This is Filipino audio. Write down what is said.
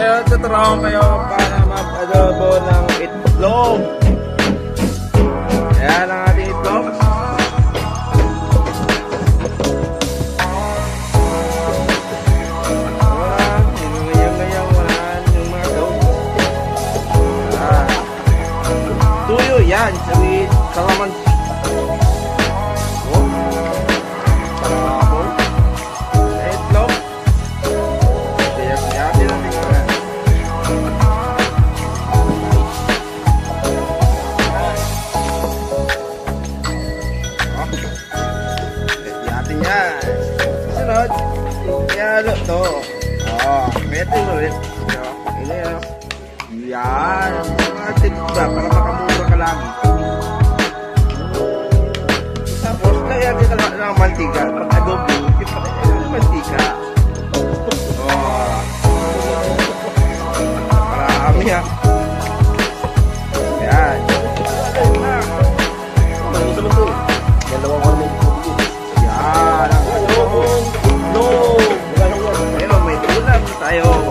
Ngayon, tuturuan kayo para mag-adobo ng itlog. Ayan ang ating itlog. Tuyo yan, sabi kalaman. Itlog. Yatin natin yan. Yatin yan. Sunod. Yalo to. Metin ulit. Ini yan. Yan. Atin ba para makamura ka lang. Tapos kaya di ka lang mantika. Pag adobo, ipakita ng mantika. Marami ha. Yan. Yan. Ang adobong itlog. Ayun, may ulam tayo.